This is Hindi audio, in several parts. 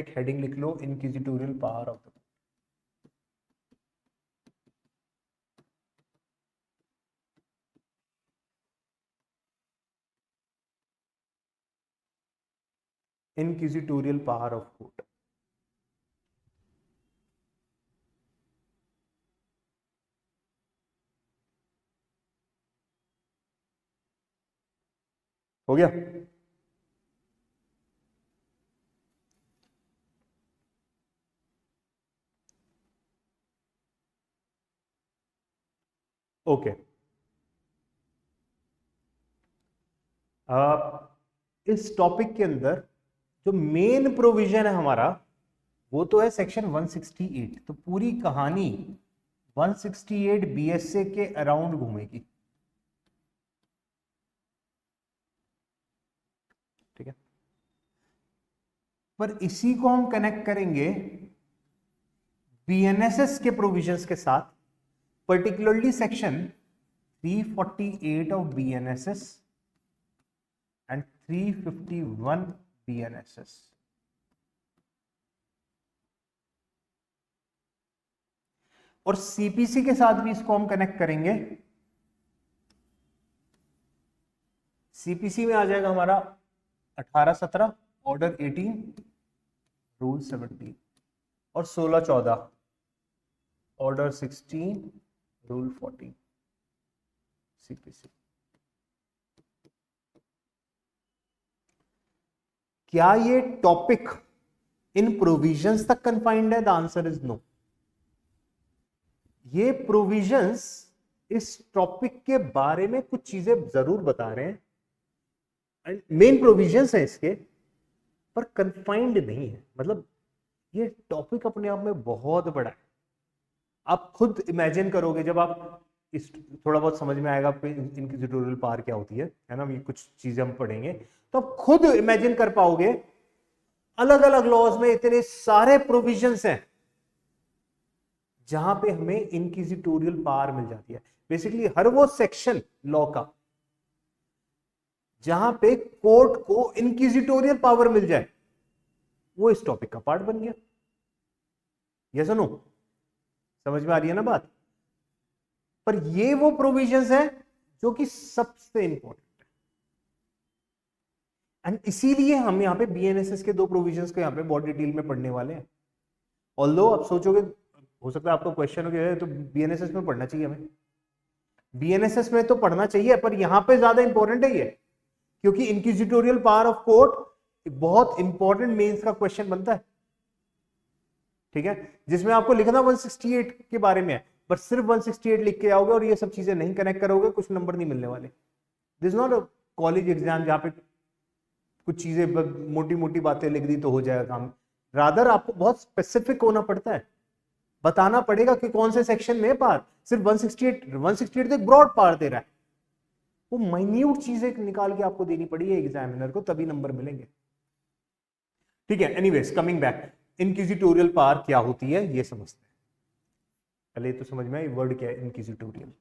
एक हेडिंग लिख लो, inquisitorial power of the court. Inquisitorial power of court. हो गया? ओके। इस टॉपिक के अंदर जो मेन प्रोविजन है हमारा वो तो है सेक्शन 168। तो पूरी कहानी 168 बीएसए के अराउंड घूमेगी। ठीक है, पर इसी को हम कनेक्ट करेंगे बीएनएसएस के प्रोविजंस के साथ, particularly section 348 of BNSS and 351 BNSS. और सीपीसी के साथ भी इसको हम कनेक्ट करेंगे। सीपीसी में आ जाएगा हमारा 18-17, ऑर्डर 18, रूल 17, और 16-14, ऑर्डर 16, रूल 14, सीपीसी। क्या ये टॉपिक इन प्रोविजंस तक कंफाइंड है? The answer is no. ये प्रोविजंस इस टॉपिक के बारे में कुछ चीजें जरूर बता रहे हैं, मेन प्रोविजंस है इसके, पर कंफाइंड नहीं है। मतलब ये टॉपिक अपने आप में बहुत बड़ा है। आप खुद इमेजिन करोगे जब आप इस थोड़ा बहुत समझ में आएगा इंक्विजिटोरियल पावर क्या होती है ना, ये कुछ चीजें हम पढ़ेंगे तो आप खुद इमेजिन कर पाओगे अलग अलग लॉज में इतने सारे प्रोविजंस हैं जहां पे हमें इंक्विजिटोरियल पावर मिल जाती है। बेसिकली हर वो सेक्शन लॉ का जहां पे कोर्ट को इंक्विजिटोरियल पावर मिल जाए वो इस टॉपिक का पार्ट बन गया। यस और नो? समझ में आ रही है ना बात? पर ये वो प्रोविजंस है जो कि सबसे इंपॉर्टेंट है, एंड इसीलिए हम यहां पे बीएनएसएस के दो प्रोविजंस को यहां पे बहुत डिटेल में पढ़ने वाले हैं। ऑल्दो आप सोचोगे, हो सकता है आपको क्वेश्चन हो गया तो बीएनएसएस में पढ़ना चाहिए हमें। बीएनएसएस में तो पढ़ना चाहिए, पर यहां पे ज्यादा इंपॉर्टेंट है ये, क्योंकि इंक्विजिटोरियल पावर ऑफ कोर्ट बहुत इंपॉर्टेंट मेंस का क्वेश्चन बनता है। ठीक है, जिसमें आपको लिखना 168 के बारे में है, पर सिर्फ 168 लिख के आओगे और ये सब चीजें नहीं कनेक्ट करोगे, कुछ नंबर नहीं मिलने वाले। This not a college exam जहां पे कुछ चीजें मोटी मोटी बातें लिख दी तो हो जाएगा काम। रादर आपको बहुत स्पेसिफिक होना पड़ता है, बताना पड़ेगा कि कौन से सेक्शन में पार। सिर्फ 168 तो एक ब्रॉड पार दे रहा है, वो माइन्यूट चीजें निकाल के आपको देनी पड़ी है एग्जामिनर को, तभी नंबर मिलेंगे। ठीक है, एनीवेज कमिंग बैक, इंक्विजिटोरियल पावर क्या होती है ये समझते हैं। पहले तो समझ में आए वर्ड क्या है inquisitorial.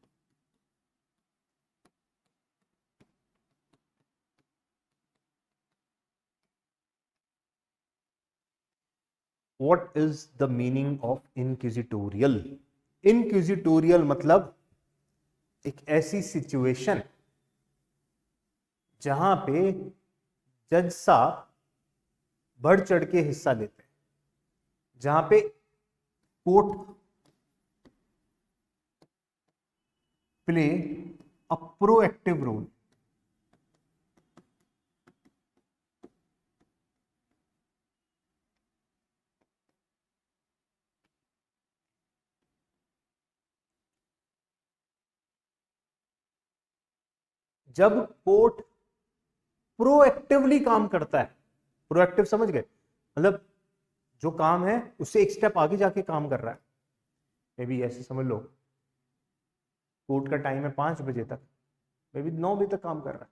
What is the meaning of inquisitorial? Inquisitorial मतलब एक ऐसी सिचुएशन जहां पे जज साहब बढ़ चढ़ के हिस्सा लेते हैं, जहां पे court play a proactive role. जब कोर्ट प्रोएक्टिवली काम करता है, प्रोएक्टिव समझ गए? मतलब जो काम है उससे एक स्टेप आगे जाके काम कर रहा है। मे बी ऐसे समझ लो, कोर्ट का टाइम है 5 बजे तक, मे बी 9 बजे तक काम कर रहा है।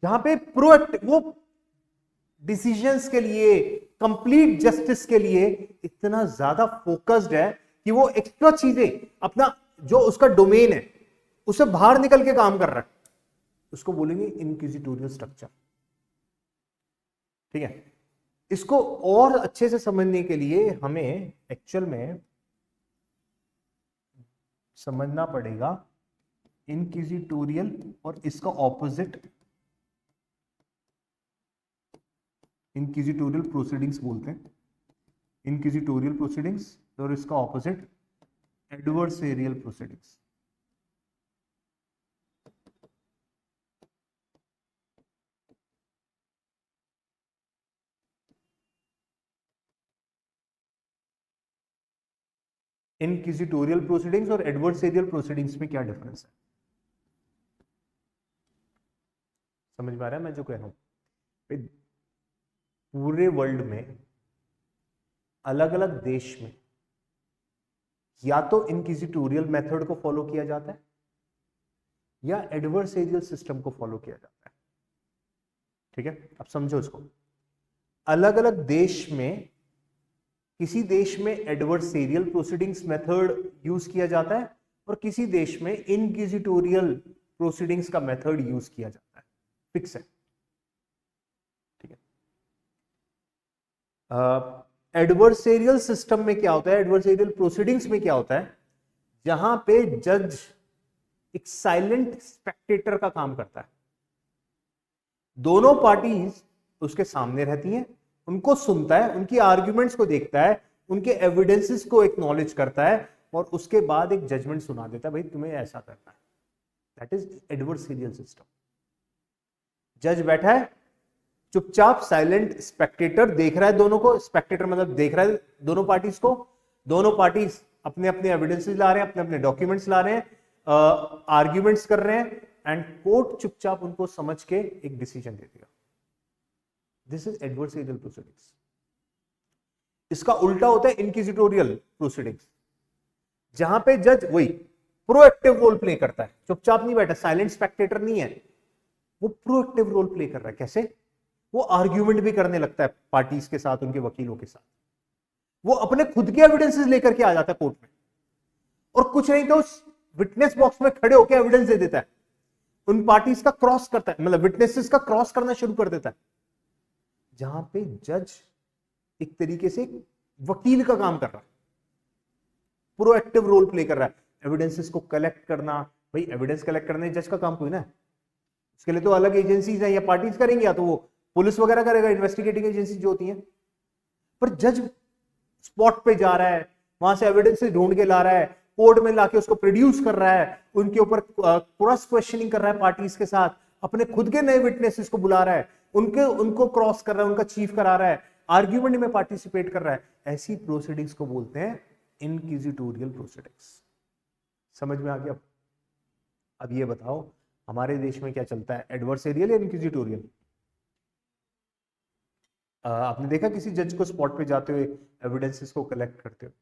जहां पे प्रोएक्टिव वो डिसीजंस के लिए, कंप्लीट जस्टिस के लिए इतना ज्यादा फोकस्ड है कि वो एक्स्ट्रा चीजें अपना जो उसका डोमेन है उससे बाहर निकल के काम कर रहा है, उसको बोलेंगे इंक्विजिटोरियल स्ट्रक्चर। ठीक है, इसको और अच्छे से समझने के लिए हमें एक्चुअल में समझना पड़ेगा इंक्विजिटोरियल और इसका ऑपोजिट इंक्विजिटोरियल प्रोसीडिंग्स बोलते हैं, इंक्विजिटोरियल प्रोसीडिंग्स, और इसका ऑपोजिट एडवर्सेरियल प्रोसीडिंग्स। इंक्विजिटोरियल प्रोसीडिंग्स और एडवर्सेरियल प्रोसीडिंग्स में क्या डिफरेंस है, समझ में आ रहा है मैं जो कह रहा हूं? पूरे वर्ल्ड में अलग अलग देश में या तो इंक्विजिटोरियल मेथड को फॉलो किया जाता है या एडवर्सेरियल सिस्टम को फॉलो किया जाता है। ठीक है, अब समझो इसको। अलग अलग देश में, किसी देश में एडवर्सेरियल प्रोसीडिंग्स मेथड यूज किया जाता है और किसी देश में इंक्विजिटोरियल प्रोसीडिंग्स का मेथड यूज किया जाता है, फिक्स है। ठीक है, एडवर्सेरियल सिस्टम में क्या होता है, एडवर्सेरियल प्रोसीडिंग्स में क्या होता है, जहां पे जज एक साइलेंट स्पेक्टेटर का काम करता है। दोनों पार्टीज उसके सामने रहती हैं, उनको सुनता है, उनकी आर्ग्यूमेंट्स को देखता है, उनके एविडेंसेस को एक्नॉलेज करता है और उसके बाद एक जजमेंट सुना देता है, भाई तुम्हें ऐसा करना है। That is adversarial system. जज बैठा है चुपचाप, साइलेंट स्पेक्टेटर देख रहा है दोनों को, स्पेक्टेटर मतलब देख रहा है दोनों पार्टीज को, दोनों पार्टीज अपने अपने एविडेंसेस ला रहे हैं, अपने अपने डॉक्यूमेंट्स ला रहे हैं, आर्ग्यूमेंट्स कर रहे हैं, एंड कोर्ट चुपचाप उनको समझ के एक डिसीजन दे देगा। This is adversarial proceedings. इसका उल्टा होता है इंक्विजिटोरियल प्रोसीडिंग्स, जहां पे जज वही प्रोएक्टिव रोल प्ले करता है, चुपचाप नहीं बैठा, साइलेंट स्पेक्टेटर नहीं है, वो प्रोएक्टिव रोल प्ले कर रहा है। कैसे? वो आर्ग्यूमेंट भी करने लगता है पार्टीज के साथ, उनके वकीलों के साथ, वो अपने खुद के एविडेंसेस लेकर के आ जाता है कोर्ट में, और कुछ नहीं तो विटनेस बॉक्स में खड़े होकर एविडेंस दे देता है, उन पार्टीज का क्रॉस करता है, मतलब विटनेसेस का क्रॉस करना शुरू कर देता है। जहां पे जज एक तरीके से वकील का काम कर रहा है, प्रोएक्टिव रोल प्ले कर रहा है, एविडेंसेस को कलेक्ट करना। भाई एविडेंस कलेक्ट करने जज का काम कोई ना, उसके लिए तो अलग एजेंसीज है या पार्टीज करेंगे, या तो वो पुलिस वगैरह करेगा, इन्वेस्टिगेटिंग एजेंसी जो होती है। पर जज स्पॉट पे जा रहा है, वहां से एविडेंसेस ढूंढ के ला रहा है, कोर्ट में लाके उसको प्रोड्यूस कर रहा है, उनके ऊपर क्रॉस क्वेश्चनिंग कर रहा है पार्टीज के साथ, अपने खुद के नए विटनेसेस को बुला रहा है, उनको क्रॉस कर रहा है, उनका चीफ करा रहा है, आर्ग्यूमेंट में पार्टिसिपेट कर रहा है। ऐसी प्रोसीडिंग्स को बोलते हैं इंक्विजिटोरियल प्रोसीडिंग्स। समझ में आ गया? अब ये बताओ हमारे देश में क्या चलता है, एडवर्सेरियल या इंक्विजिटोरियल? आपने देखा किसी जज को स्पॉट पे जाते हुए एविडेंसेस को कलेक्ट करते हुए?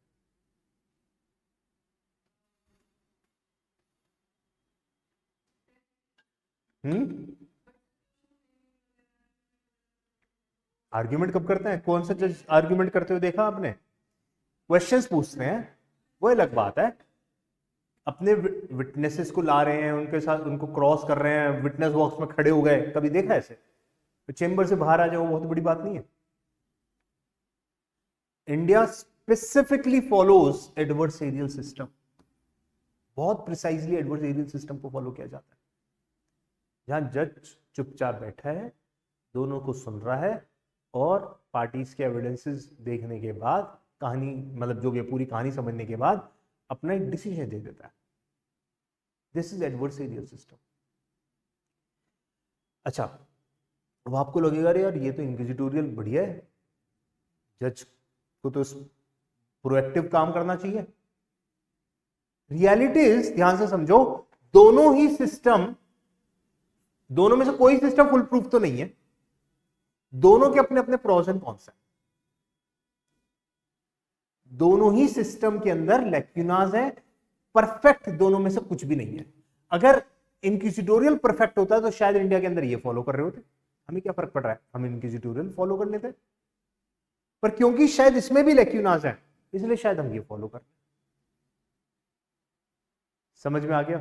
आर्ग्यूमेंट कब करते हैं? कौन सा जज आर्ग्यूमेंट करते हुए देखा आपने? क्वेश्चंस पूछते हैं, वो अलग बात है, अपने विटनेसेस को ला रहे हैं, उनके साथ उनको क्रॉस कर रहे हैं, विटनेस बॉक्स में खड़े हो गए, कभी देखा ऐसे? तो चेंबर से बाहर आ जाओ, बहुत बड़ी बात नहीं है। India specifically follows adversarial system, बहुत प्रिसाइजली एडवर्सेरियल सिस्टम को फॉलो किया जाता है, जहां जज चुपचाप बैठा है, दोनों को सुन रहा है और पार्टीज के एविडेंसेस देखने के बाद, कहानी मतलब जो भी पूरी कहानी समझने के बाद अपना एक डिसीजन दे देता है। This is adversarial system. अच्छा, अब आपको लगेगा यार ये तो इंक्विजिटोरियल बढ़िया है, जज को तो प्रोएक्टिव काम करना चाहिए। रियलिटी इज, ध्यान से समझो, दोनों ही सिस्टम, दोनों में से कोई सिस्टम फुल प्रूफ तो नहीं है, दोनों के अपने अपने प्रोस एंड कॉन्स हैं, दोनों ही सिस्टम के अंदर लैक्यूनाज है, परफेक्ट दोनों में से कुछ भी नहीं है। अगर इंक्विजिटोरियल परफेक्ट होता है तो शायद इंडिया के अंदर ये फॉलो कर रहे होते, हमें क्या फर्क पड़ रहा है, हम इंक्विजिटोरियल फॉलो कर लेते, पर क्योंकि शायद इसमें भी लैक्यूनाज है इसलिए शायद हम ये फॉलो कर। समझ में आ गया?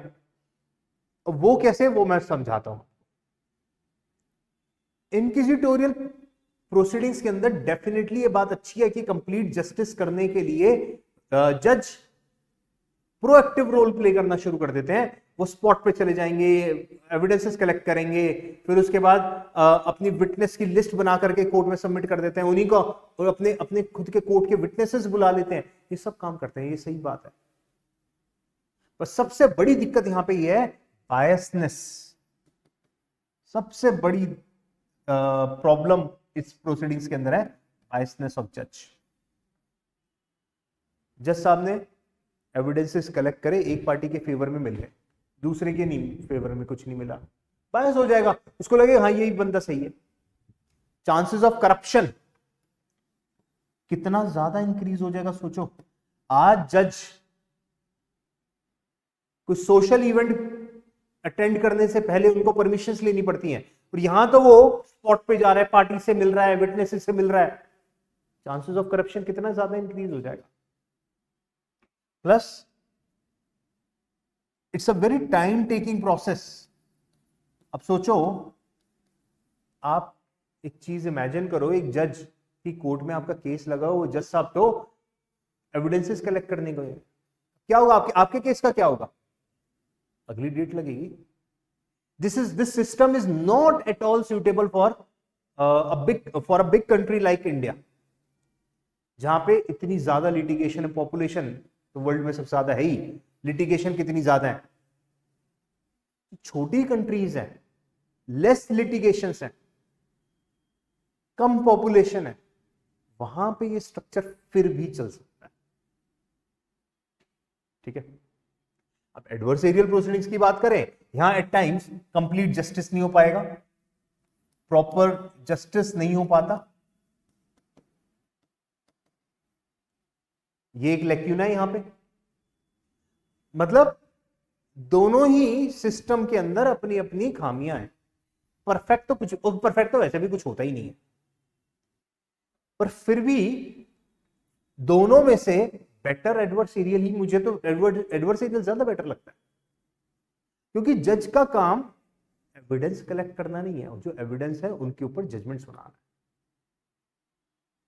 वो कैसे, वो मैं समझाता हूं। इंक्विजिटोरियल प्रोसीडिंग्स के अंदर डेफिनेटली ये बात अच्छी है कि कंप्लीट जस्टिस करने के लिए जज प्रोएक्टिव रोल प्ले करना शुरू कर देते हैं। वो स्पॉट पे चले जाएंगे, एविडेंसेस कलेक्ट करेंगे, फिर उसके बाद अपनी विटनेस की लिस्ट बना करके कोर्ट में सबमिट कर देते हैं उन्हीं को, और अपने अपने खुद के कोर्ट के विटनेसेस बुला लेते हैं। ये सब काम करते हैं, ये सही बात है। पर सबसे बड़ी दिक्कत यहां पे ये है बायसनेस। सबसे बड़ी प्रॉब्लम इस प्रोसीडिंग्स के अंदर है बायसनेस ऑफ जज। जज साहब ने एविडेंसेस कलेक्ट करे, एक पार्टी के फेवर में मिल गए, दूसरे के नहीं फेवर में कुछ नहीं मिला, बायस हो जाएगा, उसको लगेगा हाँ यही बंदा सही है। चांसेस ऑफ करप्शन कितना ज्यादा इंक्रीज हो जाएगा सोचो। आज जज कुछ सोशल इवेंट अटेंड करने से पहले उनको परमिशंस लेनी पड़ती हैं, और यहां तो वो स्पॉट पे जा रहा है, पार्टी से मिल रहा है, विटनेसेस से मिल रहा है। चांसेस ऑफ करप्शन कितना ज्यादा इंक्रीज हो जाएगा। Plus it's a very time taking process. अब सोचो, आप एक चीज इमेजिन करो, एक जज की कोर्ट में आपका केस लगा हो, वो जज साहब तो एविडेंसेस कलेक्ट करने गए, क्या होगा आपके केस का क्या होगा? अगली डेट लगेगी। This system is not at all suitable for a big country like India, जहां पे इतनी ज्यादा लिटिगेशन है। पॉपुलेशन तो वर्ल्ड में सबसे ज्यादा है ही, लिटिगेशन कितनी ज्यादा है। छोटी कंट्रीज है, लेस लिटिगेशन है, कम पॉपुलेशन है, वहां पे ये स्ट्रक्चर फिर भी चल सकता है। ठीक है, अब एडवर्सेरियल प्रोसीडिंग्स की बात करें, यहां एट टाइम्स कंप्लीट जस्टिस नहीं हो पाएगा, प्रॉपर जस्टिस नहीं हो पाता। ये एक लैक्यूना है यहां पे। मतलब दोनों ही सिस्टम के अंदर अपनी अपनी खामियां हैं। परफेक्ट तो वैसे भी कुछ होता ही नहीं है, पर फिर भी दोनों में से बेटर एडवर्सेरियल ही, मुझे तो एडवर्सेरियल ज्यादा बेटर लगता है, क्योंकि जज का काम एविडेंस कलेक्ट करना नहीं है, और जो एविडेंस है उनके ऊपर जजमेंट सुनाना है।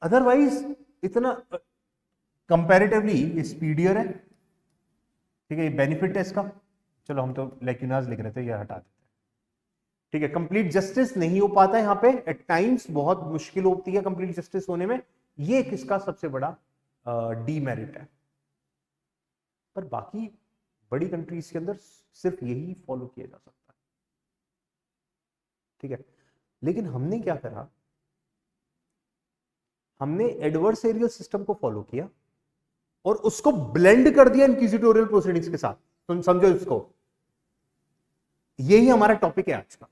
अदरवाइज इतना कंपैरेटिवली ये स्पीडियर है। ठीक है, ये बेनिफिट है इसका। चलो हम तो लैक्यूनास लिख रहे थे, ये हटा देते हैं। ठीक है, कंप्लीट जस्टिस नहीं हो पाता है यहां पे, एट टाइम्स बहुत मुश्किल होती है कंप्लीट जस्टिस होने में। ये किसका सबसे बड़ा डीमेरिट है। पर बाकी बड़ी कंट्रीज के अंदर सिर्फ यही फॉलो किया जा सकता है। ठीक है, लेकिन हमने क्या करा, हमने एडवर्सेरियल सिस्टम को फॉलो किया और उसको ब्लेंड कर दिया इंक्विजिटोरियल प्रोसीडिंग्स के साथ। तुम समझो इसको, यही हमारा टॉपिक है आज का।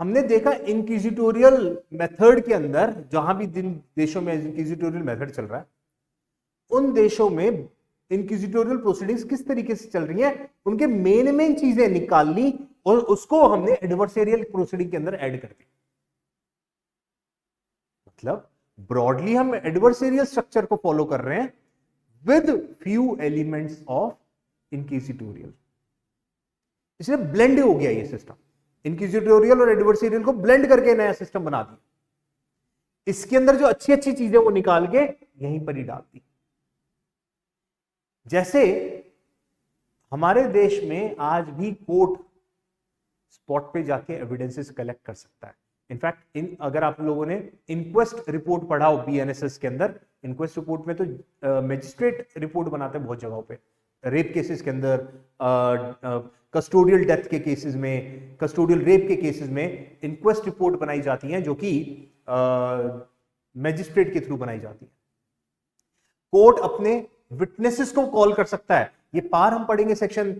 हमने देखा इंक्विजिटोरियल मेथड के अंदर, जहां भी जिन देशों में इंक्विजिटोरियल मेथड चल रहा है, उन देशों में इंक्विजिटोरियल प्रोसीडिंग्स किस तरीके से चल रही हैं, उनके मेन चीजें निकाल ली और उसको हमने एडवर्सेरियल प्रोसीडिंग के अंदर ऐड कर दी। मतलब ब्रॉडली हम एडवर्सेरियल स्ट्रक्चर को फॉलो कर रहे हैं विद फ्यू एलिमेंट्स ऑफ इंक्विजिटोरियल। इसलिए ब्लेंड हो गया ये सिस्टम, इंक्विजिटोरियल और एडवर्सेरियल को ब्लेंड करके नया सिस्टम बना दिया। इसके अंदर जो अच्छी अच्छी चीजें वो निकाल के यहीं पर ही डाल दी। जैसे हमारे देश में आज भी कोर्ट स्पॉट पे जाके एविडेंसेस कलेक्ट कर सकता है। इनफैक्ट अगर आप लोगों ने इंक्वेस्ट रिपोर्ट पढ़ा हो बीएनएसएस के अंदर, इंक्वेस्ट रिपोर्ट में तो मजिस्ट्रेट रिपोर्ट बनाते हैं बहुत जगहों पे, रेप केसेस के अंदर, कस्टोडियल डेथ के केसेस में, कस्टोडियल रेप के केसेस में इंक्वेस्ट रिपोर्ट बनाई जाती हैं, जो कि मजिस्ट्रेट के थ्रू बनाई जाती है। कोर्ट अपने विटनेसेस को कॉल कर सकता है। ये पार हम पढ़ेंगे सेक्शन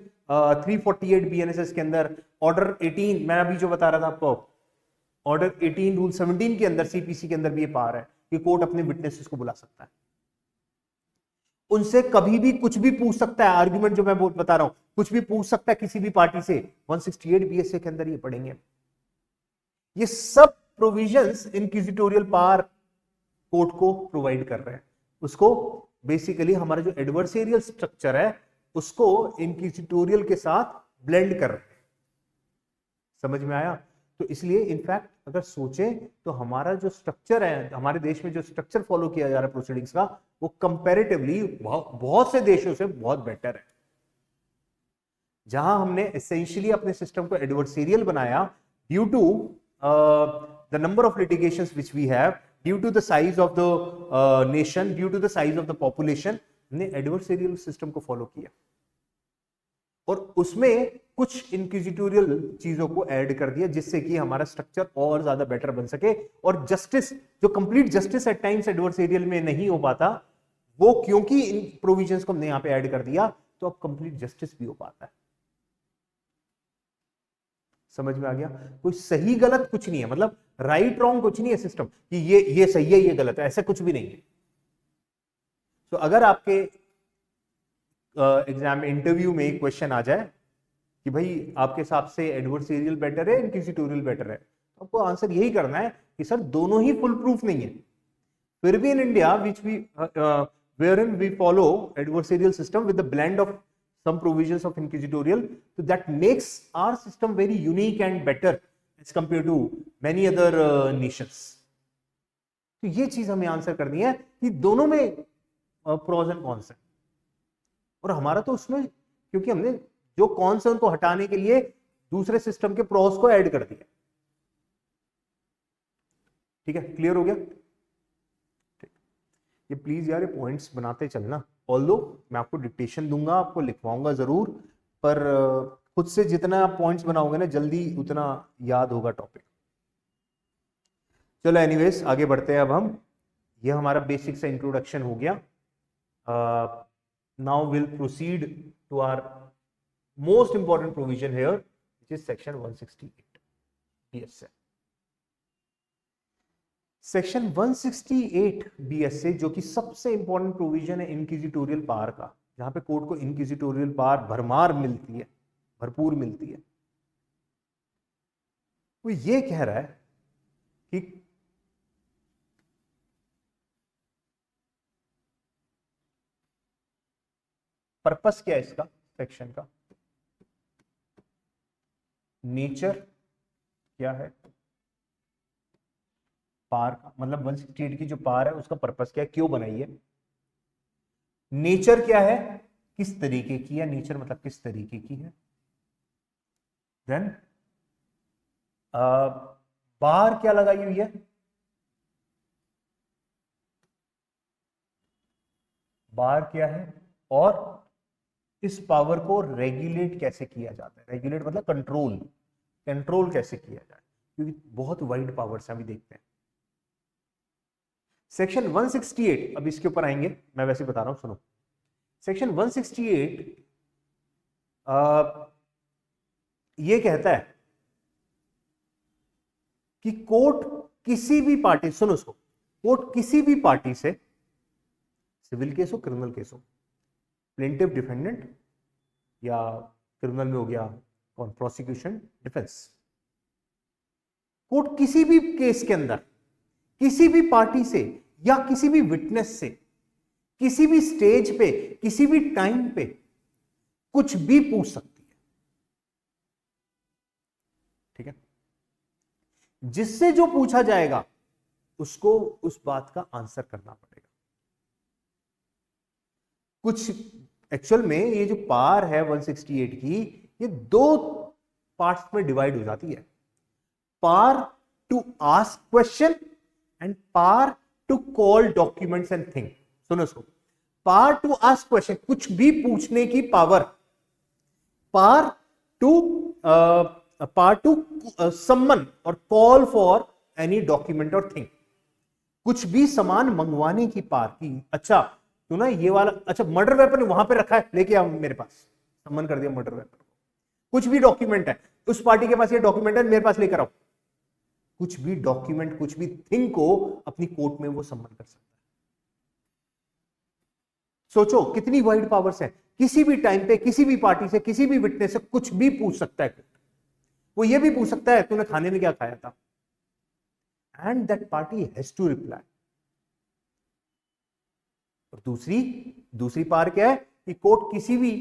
348 बीएनएसएस के अंदर। ऑर्डर 18 मैं अभी जो बता रहा था आपको, ऑर्डर 18 रूल 17 के अंदर, सीपीसी के अंदर भी ये पार है कि कोर्ट अपने विटनेसेस को बुला सकता है, उनसे कभी भी कुछ भी पूछ सकता है। आर्गुमेंट जो मैं बता रहा हूं, कुछ भी पूछ सकता है किसी भी पार्टी से। 168 बीएसए के अंदर ये पढ़ेंगे। ये सब प्रोविजंस इंक्विजिटोरियल पावर कोर्ट को प्रोवाइड कर रहे हैं। उसको बेसिकली हमारा जो एडवर्सेरियल स्ट्रक्चर है उसको इंक्विजिटोरियल के साथ ब्लेंड कर रहे हैं। समझ में आया? तो इसलिए इनफैक्ट अगर सोचें तो हमारा जो स्ट्रक्चर है, हमारे देश में जो स्ट्रक्चर फॉलो किया जा रहा है प्रोसीडिंग्स का, वो कंपैरेटिवली बहुत से देशों से बहुत बेटर है। जहां हमने एसेंशियली अपने सिस्टम को एडवर्सेरियल बनाया due to the number of litigations which we have, due to the size of the nation, due to the size of the population, हमने एडवर्सेरियल सिस्टम को फॉलो किया और उसमें कुछ इंक्विजिटोरियल चीजों को ऐड कर दिया जिससे कि हमारा स्ट्रक्चर और ज्यादा बेटर बन सके। और जस्टिस, जो complete justice eight times adversarial में नहीं हो पाता, वो क्योंकि इन प्रोविजंस को हमने यहां पे ऐड कर दिया, तो अब कंप्लीट जस्टिस भी हो पाता है। समझ में आ गया? कोई सही गलत कुछ नहीं है, मतलब राइट रॉन्ग कुछ नहीं है सिस्टम कि ये सही है ये गलत है, ऐसा कुछ भी नहीं है। तो अगर आपके एग्जाम इंटरव्यू में क्वेश्चन आ जाए कि भाई आपके हिसाब से एडवर्सेरियल बेटर है इंक्विजिटोरियल बेटर है, तो आपको आंसर यही करना है कि सर दोनों ही फुल प्रूफ नहीं है। फिर भी in India which we wherein we follow adversarial system with the blend of some provisions of inquisitorial, so that makes our system very unique and better as compared to many other nations. तो ये चीज हमें आंसर करनी है कि दोनों में प्रोज एंड कॉन्स है, और हमारा तो उसमें क्योंकि हमने जो कॉन्स है उनको हटाने के लिए दूसरे सिस्टम के प्रोज को ऐड कर दिया। ठीक है, क्लियर हो गया? ये प्लीज यार ये पॉइंट्स बनाते चलना, ऑल्दो मैं आपको डिक्टेशन दूंगा, आपको लिखवाऊंगा जरूर, पर खुद से जितना आप पॉइंट्स बनाओगे ना जल्दी उतना याद होगा टॉपिक। चलो एनीवेज आगे बढ़ते हैं अब हम। ये हमारा बेसिक सा इंट्रोडक्शन हो गया। Now will proceed to our most important provision here which is section 168 BSA। Section 168 BSA जो कि सबसे इंपॉर्टेंट प्रोविजन है इंक्विजिटोरियल पावर का, जहां पे कोर्ट को इंक्विजिटोरियल पावर भरमार मिलती है, भरपूर मिलती है। वो ये कह रहा है कि पर्पस क्या है इसका सेक्शन का, नेचर क्या है पार का, मतलब 168 की जो पार है उसका पर्पस क्या है, क्यों बनाई है, नेचर क्या है, किस तरीके की है, नेचर मतलब किस तरीके की है, देन बार क्या लगाई हुई है, बार क्या है, और इस पावर को रेगुलेट कैसे किया जाता है, रेगुलेट मतलब कंट्रोल, कंट्रोल कैसे किया जाए, क्योंकि बहुत वाइड पावर्स हैं, अभी देखते हैं। सेक्शन 168, अब इसके ऊपर आएंगे, मैं वैसे बता रहा हूं सुनो। सेक्शन 168 ये कहता है कि कोर्ट किसी भी पार्टी, सुनो उसको, कोर्ट किसी भी पार्टी से, सिविल केस हो क्रिमिनल केस हो, प्लेंटिफ डिफेंडेंट या क्रिमिनल में हो गया कौन, प्रोसिक्यूशन डिफेंस, कोर्ट किसी भी केस के अंदर किसी भी पार्टी से या किसी भी विटनेस से किसी भी स्टेज पे किसी भी टाइम पे कुछ भी पूछ सकती है। ठीक है, जिससे जो पूछा जाएगा उसको उस बात का आंसर करना पड़ेगा। कुछ एक्चुअल में ये जो पावर है 168 की, ये दो पार्ट्स में डिवाइड हो जाती है, power to ask question and power to call documents and thing. सुनो इसको, पावर टू आस्क क्वेश्चन, कुछ भी पूछने की पावर, पावर टू समन और कॉल फॉर एनी डॉक्यूमेंट और थिंग, कुछ भी सामान मंगवाने की पावर की। अच्छा तू ना ये वाला, अच्छा मर्डर वेपन वहां पे रखा है, लेके आओ मेरे पास, समन कर दिया मर्डर वेपन। कुछ भी डॉक्यूमेंट है, उस पार्टी के पास ये डॉक्यूमेंट है, मेरे पास लेकर आओ। कुछ भी डॉक्यूमेंट, कुछ भी थिंग को अपनी कोर्ट में वो सम्मन कर सकता है। सोचो कितनी वाइड पावर्स है, किसी भी टाइम पे किसी भी पार्टी से किसी भी विटनेस से कुछ भी पूछ सकता है। वो ये भी पूछ सकता है तूने खाने में क्या खाया था, and that party has to reply. और दूसरी पावर क्या है कि कोर्ट किसी भी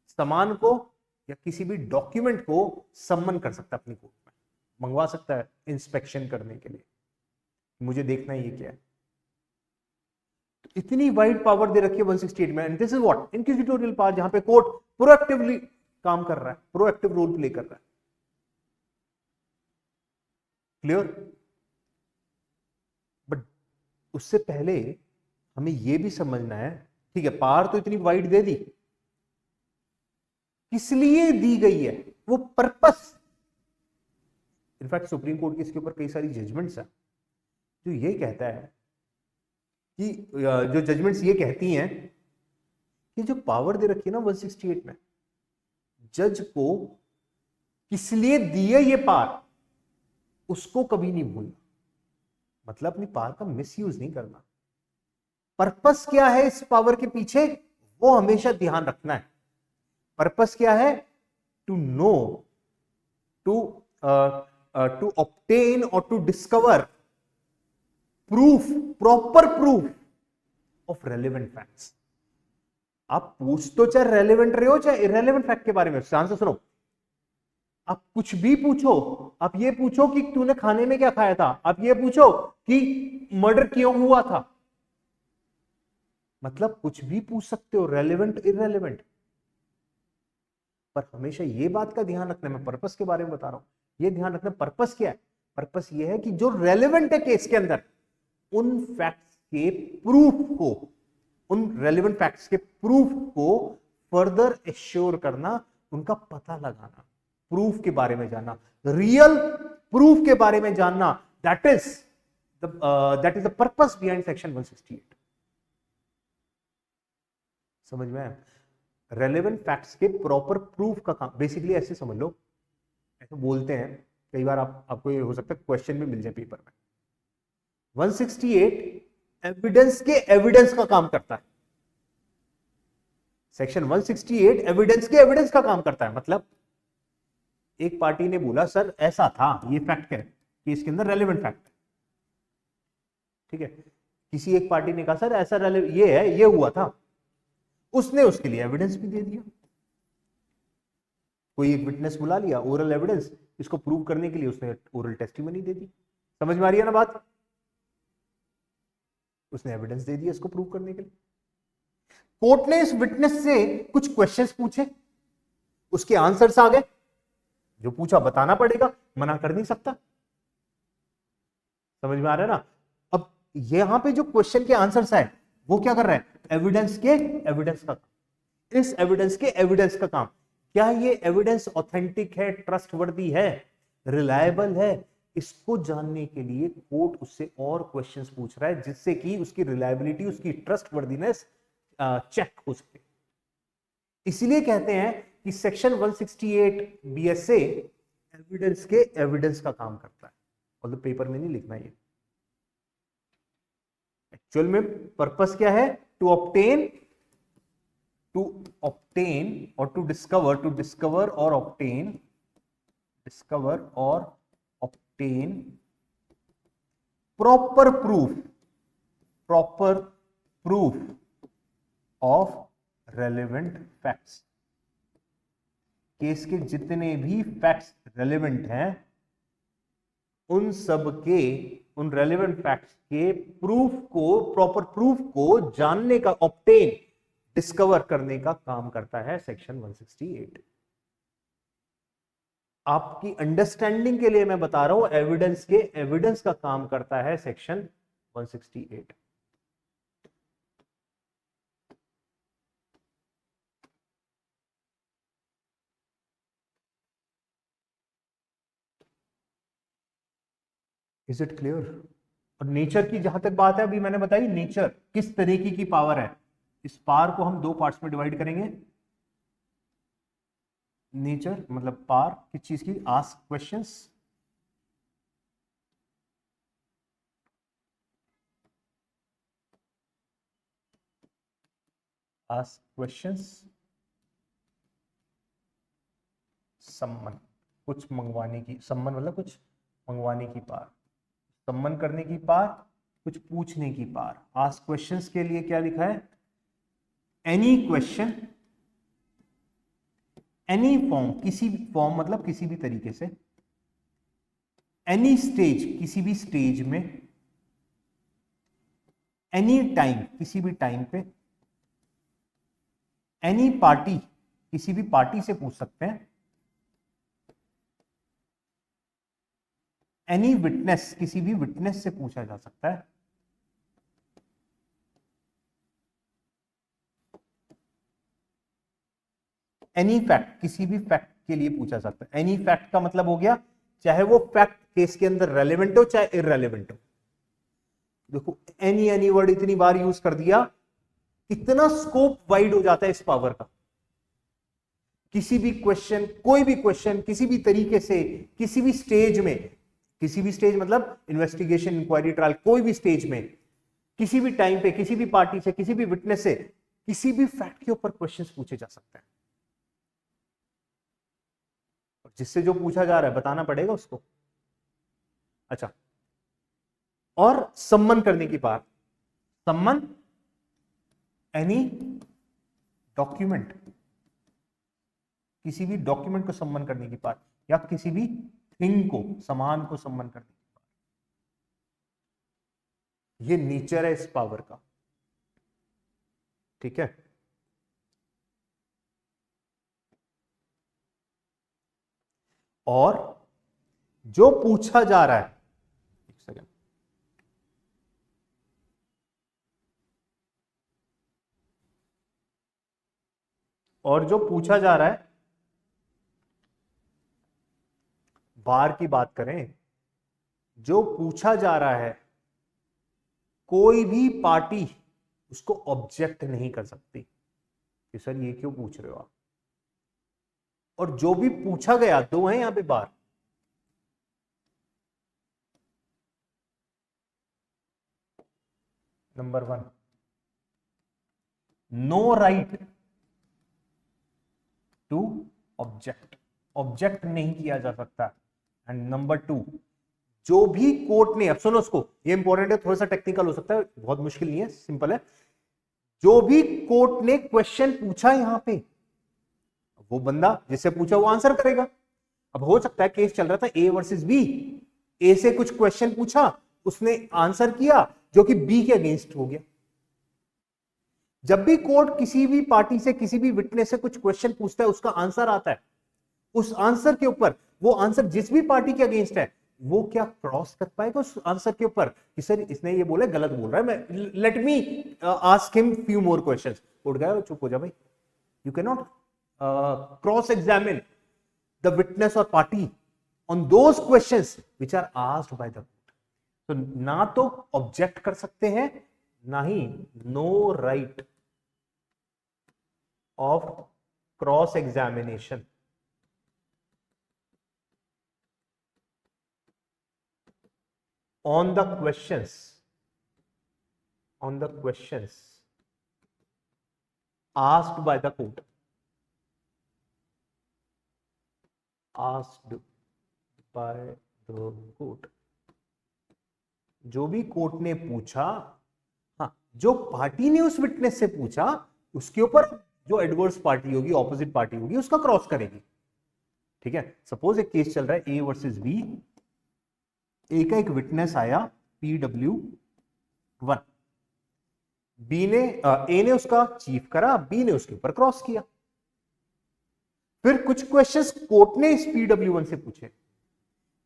सामान को या किसी भी डॉक्यूमेंट को सम्मन कर सकता है अपनी कोर्ट में, मंगवा सकता है इंस्पेक्शन करने के लिए, मुझे देखना है ये क्या है। तो इतनी वाइड पावर दे रखी है 168 में, and this is what inquisitorial power, जहां पे कोर्ट प्रोएक्टिवली काम कर रहा है, प्रोएक्टिव रोल प्ले कर रहा है। क्लियर? बट उससे पहले हमें यह भी समझना है, ठीक है पावर तो इतनी वाइड दे दी, किस लिए दी गई है, वो पर्पस। इनफैक्ट सुप्रीम कोर्ट की इसके ऊपर कई सारी जजमेंट्स हैं जो ये कहता है कि जो जजमेंट्स ये कहती हैं कि जो पावर दे रखी है ना 168 में, जज को किस लिए दिए ये पावर उसको कभी नहीं भूलना, मतलब अपनी पावर का मिसयूज नहीं करना। पर्पस क्या है इस पावर के पीछे, वो हमेशा ध्यान रखना है। पर्पस क्या है? टू नो, टू ऑब्टेन और to discover proof, proper proof of relevant facts. आप पूछ तो चाहे रेलेवेंट रहे हो चाहे इरेलेवेंट फैक्ट के बारे में, ध्यान से सुनो, आप कुछ भी पूछो, आप ये पूछो कि तूने खाने में क्या खाया था, आप ये पूछो कि मर्डर क्यों हुआ था, मतलब कुछ भी पूछ सकते हो, रेलेवेंट इररेलेवेंट। पर हमेशा ये बात का ध्यान रखना, मैं पर्पस के बारे में बता रहा हूं, ये ध्यान रखना पर्पस क्या है। पर्पस ये है कि जो रेलेवेंट है केस के अंदर, उन फैक्ट्स के प्रूफ को, उन रेलेवेंट फैक्ट्स के प्रूफ को फर्दर एश्योर करना, उनका पता लगाना, प्रूफ के बारे में जानना, रियल प्रूफ के बारे में जानना, that is the purpose behind section 168। समझ में आया? रेलेवेंट फैक्ट्स के प्रॉपर प्रूफ का काम, बेसिकली ऐसे समझ लो, ऐसे बोलते हैं कई बार, आपको ये हो सकता है क्वेश्चन में मिल जाए पेपर में, 168 एविडेंस के एविडेंस का काम करता है। सेक्शन 168 एविडेंस के एविडेंस का काम करता है, मतलब एक पार्टी ने बोला सर ऐसा था, ये फैक्ट है कि इसके अंदर रेलेवेंट फैक्ट है, ठीक है। किसी एक पार्टी ने कहा सर ऐसा ये है, ये हुआ था, उसने उसके लिए एविडेंस भी दे दिया। कोई एक विटनेस बुला लिया, ओरल एविडेंस, इसको प्रूव करने के लिए उसने ओरल टेस्टिमनी दे दी। समझ में आ रही है ना बात? उसने एविडेंस दे दिया इसको प्रूव करने के लिए। कोर्ट ने इस विटनेस से कुछ क्वेश्चंस पूछे, उसके आंसर्स आ गए, जो पूछा बताना पड़ेगा, मना कर नहीं सकता। समझ में आ रहा है ना? अब यहां पे जो क्वेश्चन के आंसर्स आए, वो क्या कर रहा है? एविडेंस के एविडेंस का, इस एविडेंस के एविडेंस का काम। क्या ये एविडेंस ऑथेंटिक है, ट्रस्टवर्दी है, रिलायबल है, इसको जानने के लिए कोर्ट उससे और क्वेश्चंस पूछ रहा है, जिससे कि उसकी रिलायबिलिटी, उसकी ट्रस्टवर्दीनेस चेक हो सके। इसीलिए कहते हैं कि सेक्शन 168 बीएसए एविडेंस के एविडेंस का काम करता है, और तो पेपर में नहीं लिखना ये। एक्चुअल में पर्पस क्या है? टू ऑब्टेन और टू डिस्कवर और obtain proper proof of relevant facts. Case के जितने भी फैक्ट्स रेलेवेंट हैं, उन सब के, उन रेलेवेंट फैक्ट्स के प्रूफ को, प्रॉपर प्रूफ को जानने का, ऑब्टेन, डिस्कवर करने का काम करता है सेक्शन 168। आपकी अंडरस्टैंडिंग के लिए मैं बता रहा हूं, एविडेंस के एविडेंस का काम करता है सेक्शन 168। Is it clear? और नेचर की जहां तक बात है, अभी मैंने बताई नेचर किस तरीके की पावर है। इस पावर को हम दो पार्ट्स में डिवाइड करेंगे। नेचर मतलब पावर किस चीज की? आस्क क्वेश्चंस, सम्मन, कुछ मंगवाने की, सम्मन मतलब कुछ मंगवाने की पावर, सम्मन करने की पावर, कुछ पूछने की पावर। आस्क क्वेश्चंस के लिए क्या लिखा है? एनी क्वेश्चन, एनी फॉर्म, किसी भी फॉर्म मतलब किसी भी तरीके से, एनी स्टेज, किसी भी स्टेज में, एनी टाइम, किसी भी टाइम पे, एनी पार्टी, किसी भी पार्टी से पूछ सकते हैं, एनी विटनेस, किसी भी विटनेस से पूछा जा सकता है, एनी फैक्ट, किसी भी फैक्ट के लिए पूछा जा सकता है। एनी फैक्ट का मतलब हो गया चाहे वो फैक्ट केस के अंदर रेलेवेंट हो चाहे इररेलेवेंट हो। देखो एनी वर्ड इतनी बार यूज कर दिया, इतना स्कोप वाइड हो जाता है इस पावर का। किसी भी क्वेश्चन, कोई भी क्वेश्चन, किसी भी तरीके से, किसी भी स्टेज में, किसी भी स्टेज मतलब इन्वेस्टिगेशन, इंक्वायरी, ट्रायल, कोई भी स्टेज में, किसी भी टाइम पे, किसी भी पार्टी से, किसी भी विटनेस से, किसी भी फैक्ट के ऊपर क्वेश्चंस पूछे जा सकते हैं। जिससे जो पूछा जा रहा है बताना पड़ेगा उसको। अच्छा, और सम्मन करने की बात, सम्मन एनी डॉक्यूमेंट, किसी भी डॉक्यूमेंट को सम्मन करने की बात, या किसी भी थिंग को, सामान को सम्मन करने की बात। ये नेचर है इस पावर का, ठीक है। और जो पूछा जा रहा है, एक सेकेंड, और जो पूछा जा रहा है, बार की बात करें, जो पूछा जा रहा है कोई भी पार्टी उसको ऑब्जेक्ट नहीं कर सकती कि सर ये क्यों पूछ रहे हो आप। और जो भी पूछा गया, दो है यहां पे बार, number 1, no right to object, object नहीं किया जा सकता। एंड नंबर 2, जो भी कोर्ट ने, अब सुनो उसको, ये इंपॉर्टेंट है, थोड़ा सा टेक्निकल हो सकता है, बहुत मुश्किल नहीं है, सिंपल है। जो भी कोर्ट ने क्वेश्चन पूछा यहां पे, वो बंदा जिससे पूछा वो आंसर करेगा। अब हो सकता है केस चल रहा था ए वर्सेस बी, ए से कुछ क्वेश्चन पूछा, उसने आंसर किया जो कि बी के अगेंस्ट हो गया। जब भी कोर्ट किसी भी पार्टी से, किसी भी विटनेस से कुछ क्वेश्चन पूछता है, उसका आंसर आता है, उस आंसर के ऊपर, वो आंसर जिस भी पार्टी के अगेंस्ट है, वो क्या क्रॉस कर पाएगा उस आंसर के ऊपर कि सर इसने ये बोला, गलत बोल रहा है, मैं let me ask him few more questions. उठ गया, चुप हो जा भाई। You can not cross examine the witness और party on those questions which are asked by the court. तो ना तो ऑब्जेक्ट कर सकते हैं, ना ही no right of cross examination on the questions asked by the court, जो भी कोर्ट ने पूछा, हाँ, जो पार्टी ने उस विटनेस से पूछा उसके ऊपर जो एडवर्स पार्टी होगी, ऑपोजिट पार्टी होगी, उसका क्रॉस करेगी। ठीक है, सपोज एक केस चल रहा है ए वर्सेस बी, ए का एक विटनेस आया PW1, बी ने, ए ने उसका चीफ करा, बी ने उसके ऊपर क्रॉस किया। फिर कुछ क्वेश्चंस कोर्ट ने इस PW1 से पूछे,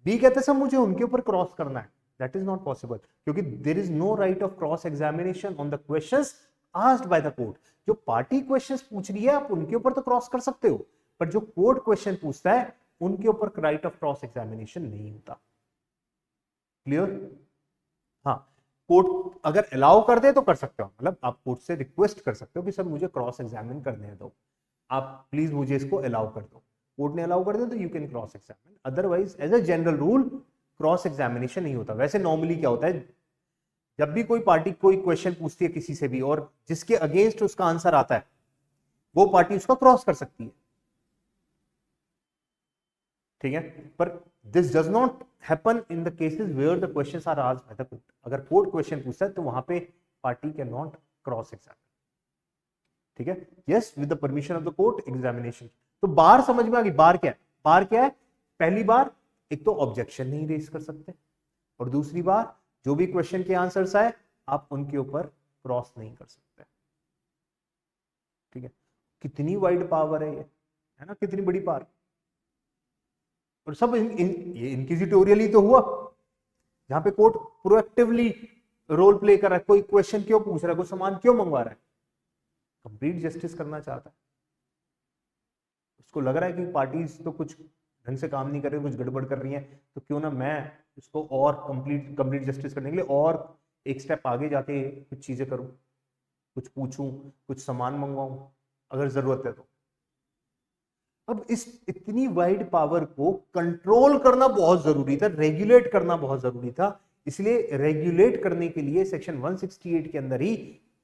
बी कहते सर मुझे उनके ऊपर क्रॉस करना है। दैट इज नॉट पॉसिबल, क्योंकि there is no right of cross examination on the questions asked by the court. जो पार्टी क्वेश्चंस पूछ रही है आप उनके ऊपर तो क्रॉस कर सकते हो, पर जो कोर्ट क्वेश्चन पूछता है उनके ऊपर राइट ऑफ क्रॉस एग्जामिनेशन नहीं होता। क्लियर? हाँ, कोर्ट अगर अलाउ कर दे तो कर सकते हो, मतलब आप कोर्ट से रिक्वेस्ट कर सकते हो कि सर मुझे क्रॉस एग्जामिन करने दो, आप प्लीज मुझे इसको अलाउ कर दो। कोर्ट ने अलाउ कर दे तो you can cross examine, otherwise as a general rule cross examination नहीं होता। वैसे नॉर्मली क्या होता है, जब भी कोई पार्टी कोई क्वेश्चन पूछती है किसी से भी और जिसके अगेंस्ट उसका आंसर आता है, वो पार्टी उसका क्रॉस कर सकती है। ठीक है, पर this does not happen in the cases where the questions are asked by the court. अगर कोर्ट क्वेश्चन पूछता है तो वहां पे party can not cross examine. ठीक है, yes, with the permission of the court examination. तो बार समझ में आ गई, बार क्या है? बार क्या है? पहली बार एक तो ऑब्जेक्शन नहीं रेज कर सकते, और दूसरी बात जो भी क्वेश्चन के आंसर्स आए आप उनके ऊपर क्रॉस नहीं कर सकते। ठीक है, कितनी वाइड पावर है ना, कितनी बड़ी पावर। और सब ये इंक्विजिटोरियल तो हुआ, जहां पे कोर्ट प्रोएक्टिवली रोल प्ले कर रहा है, कोई क्वेश्चन क्यों पूछ रहा है, कोई सामान क्यों मंगवा रहा है, कंप्लीट जस्टिस करना चाहता है। उसको लग रहा है कि पार्टीज तो कुछ ढंग से काम नहीं कर रही, कुछ गड़बड़ कर रही हैं, तो क्यों ना मैं इसको और कंप्लीट जस्टिस करने के लिए और एक स्टेप आगे जाके कुछ चीजें करूं, कुछ पूछूं, कुछ सामान मंगवाऊं अगर जरूरत है तो। अब इस इतनी वाइड पावर को कंट्रोल करना बहुत जरूरी था, रेगुलेट करना बहुत जरूरी था। इसलिए रेगुलेट करने के लिए सेक्शन 168 के अंदर ही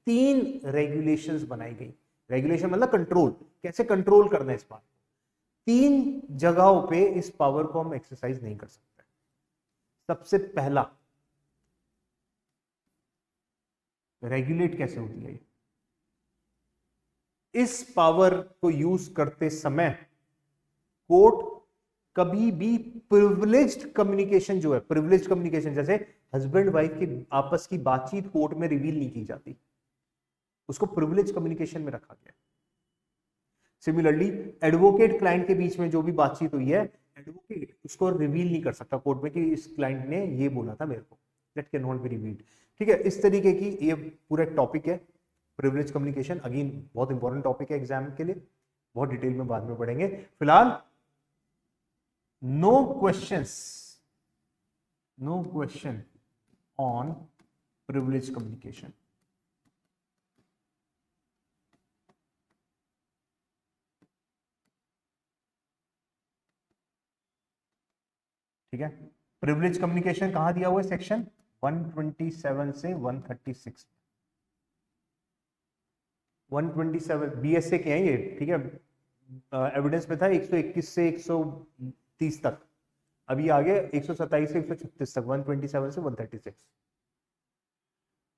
3 रेगुलेशंस बनाई गई। रेगुलेशन मतलब कंट्रोल, कैसे कंट्रोल करना है इस बात। 3 जगहों पे इस पावर को हम एक्सरसाइज नहीं कर सकते। सबसे पहला, रेगुलेट कैसे होती है, इस पावर को यूज करते समय कोर्ट कभी भी प्रिविलेज्ड कम्युनिकेशन जो है, प्रिविलेज्ड कम्युनिकेशन जैसे हस्बैंड वाइफ की आपस की बातचीत कोर्ट में रिवील नहीं की जाती, उसको प्रिविलेज कम्युनिकेशन में रखा गया। सिमिलरली एडवोकेट क्लाइंट के बीच में जो भी बातचीत हुई है, एडवोकेट उसको रिवील नहीं कर सकता कोर्ट में कि इस क्लाइंट ने ये बोला था मेरे को, that can not be revealed. ठीक है, इस तरीके की ये पूरा टॉपिक है प्रिविलेज कम्युनिकेशन। अगेन बहुत इंपॉर्टेंट टॉपिक है एग्जाम के लिए, बहुत डिटेल में बाद में पढ़ेंगे। फिलहाल no question on privilege communication. ठीक है, प्रिविलेज कम्युनिकेशन कहां दिया हुआ है, सेक्शन 127 से 136। 127 बीएसए के हैं ये। ठीक है, एविडेंस में था 121 से 130 तक, अभी आगे 127 से 136 तक, 127 से 136।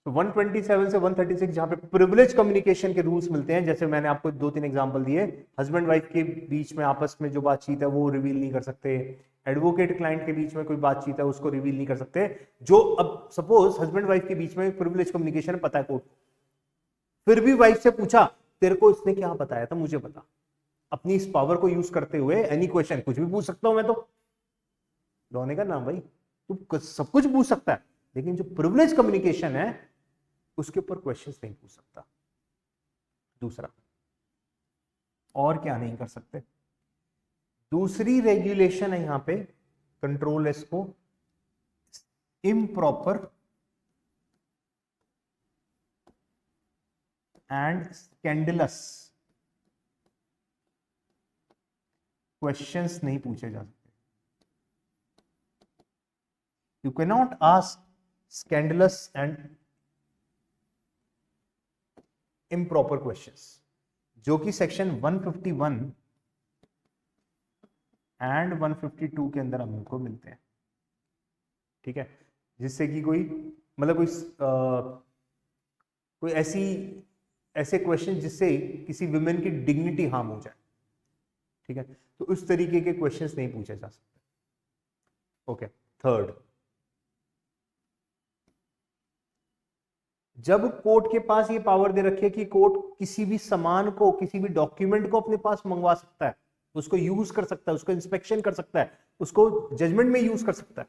तो 127 से 136 जहां पे प्रिविलेज कम्युनिकेशन के रूल्स मिलते हैं, जैसे मैंने आपको 2-3 एग्जांपल दिए। हस्बैंड वाइफ के बीच में आपस में जो बातचीत है वो रिवील नहीं कर सकते, एडवोकेट क्लाइंट के बीच में कोई बातचीत है उसको रिवील नहीं कर सकते। जो अब सपोज हस्बैंड वाइफ के बीच में प्रिविलेज कम्युनिकेशन पता है कोर्ट को, फिर भी वाइफ से पूछा तेरे को इसने क्या बताया था मुझे बता, अपनी इस पावर को यूज करते हुए एनी क्वेश्चन, कुछ भी पूछ सकता हूं मैं तो, रोने का नाम भाई, तू सब कुछ पूछ सकता है, लेकिन जो प्रिविलेज कम्युनिकेशन है उसके ऊपर क्वेश्चंस नहीं पूछ सकता। दूसरा, और क्या नहीं कर सकते, दूसरी रेगुलेशन है यहां पे, कंट्रोल इसको, इम्प्रॉपर एंड स्कैंडलस क्वेश्चंस नहीं पूछे जा सकते। You can not ask scandalous and improper questions, जो कि सेक्शन 151 एंड 152 के अंदर हमको मिलते हैं। ठीक है, जिससे कि कोई मतलब कोई ऐसे क्वेश्चन जिससे किसी वुमेन की डिग्निटी हार्म हो जाए। ठीक है, तो उस तरीके के क्वेश्चंस नहीं पूछे जा सकते। ओके, थर्ड, जब कोर्ट के पास ये पावर दे रखी है कि कोर्ट किसी भी सामान को, किसी भी डॉक्यूमेंट को अपने पास मंगवा सकता है, उसको यूज कर सकता है, उसको इंस्पेक्शन कर सकता है, उसको जजमेंट में यूज कर सकता है,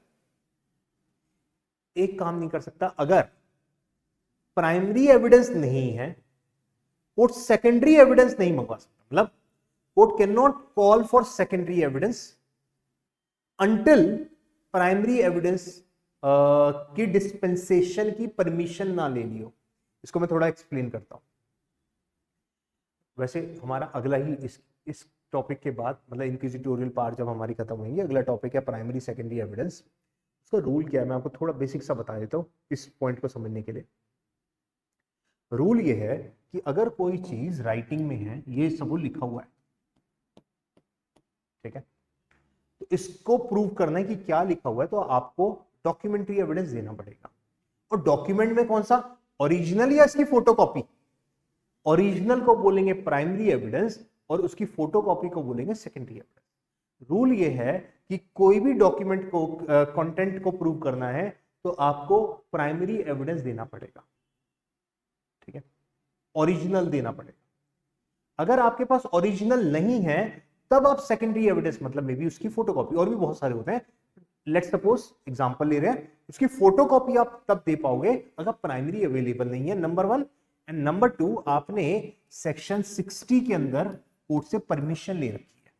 एक काम नहीं कर सकता, अगर प्राइमरी एविडेंस नहीं है, कोर्ट सेकेंडरी एविडेंस नहीं मंगवा सकता। मतलब court can not call for secondary evidence until primary evidence की डिस्पेंसेशन की परमिशन ना ले लियो। इसको मैं थोड़ा एक्सप्लेन करता हूं। वैसे हमारा अगला ही इस टॉपिक के बाद, मतलब इंक्विजिटोरियल पार्ट जब हमारी खत्म होंगी, अगला टॉपिक है प्राइमरी सेकेंडरी एविडेंस। उसका रूल क्या है मैं आपको थोड़ा बेसिक सा बता देता हूं इस पॉइंट को समझने के लिए। रूल ये है कि अगर कोई चीज राइटिंग में है, ये सब लिखा हुआ है, ठीक है, तो इसको प्रूव करना है कि क्या लिखा हुआ है, तो आपको डॉक्यूमेंट्री एविडेंस देना पड़ेगा। और डॉक्यूमेंट में कौन सा, ओरिजिनल या इसकी फोटोकॉपी? ओरिजिनल को बोलेंगे प्राइमरी एविडेंस और उसकी फोटोकॉपी को बोलेंगे सेकेंडरी एविडेंस। रूल ये है कि कोई भी डॉक्यूमेंट को कंटेंट को प्रूव करना है तो आपको प्राइमरी एविडेंस देना पड़ेगा, ठीक है, ओरिजिनल देना पड़ेगा। अगर आपके पास ओरिजिनल नहीं है तब आप सेकेंडरी एविडेंस, मतलब मे बी उसकी फोटोकॉपी, और भी बहुत सारे होते हैं, लेट्स सपोज एग्जांपल ले रहे हैं, उसकी फोटोकॉपी आप तब दे पाओगे अगर प्राइमरी अवेलेबल नहीं है, नंबर 1। एंड नंबर 2, आपने सेक्शन 60 के अंदर कोर्ट से परमिशन ले रखी है।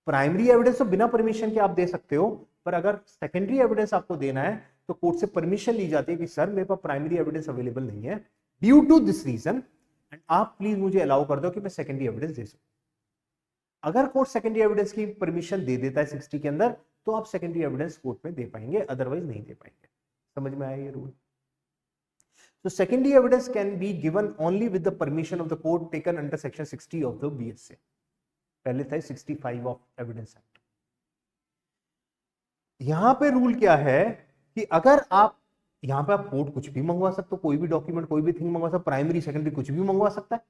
प्राइमरी एविडेंस तो बिना परमिशन के आप दे सकते हो, पर अगर सेकेंडरी एविडेंस आपको देना है तो कोर्ट से परमिशन ली जाती है कि सर मेरे पास प्राइमरी एविडेंस अवेलेबल नहीं है, due to this reason, and आप प्लीज मुझे अलाउ कर दो कि मैं सेकेंडरी एविडेंस दे सकूं। अगर कोर्ट सेकेंडरी एविडेंस की परमिशन दे देता है 60 के अंदर, तो आप सेकेंडरी एविडेंस कोर्ट में दे पाएंगे, अदरवाइज नहीं दे पाएंगे। समझ में आया ये rule? So secondary evidence can be given only with the permission of the court taken under section 60 of the BSA. पहले था 65 ऑफ एविडेंस एक्ट। यहां पे रूल क्या है कि अगर आप यहां पे आप कोर्ट कुछ भी मंगवा सकते हो, कोई भी डॉक्यूमेंट, कोई भी थिंग मंगवा सकते, प्राइमरी सेकेंडरी कुछ भी मंगवा सकता है,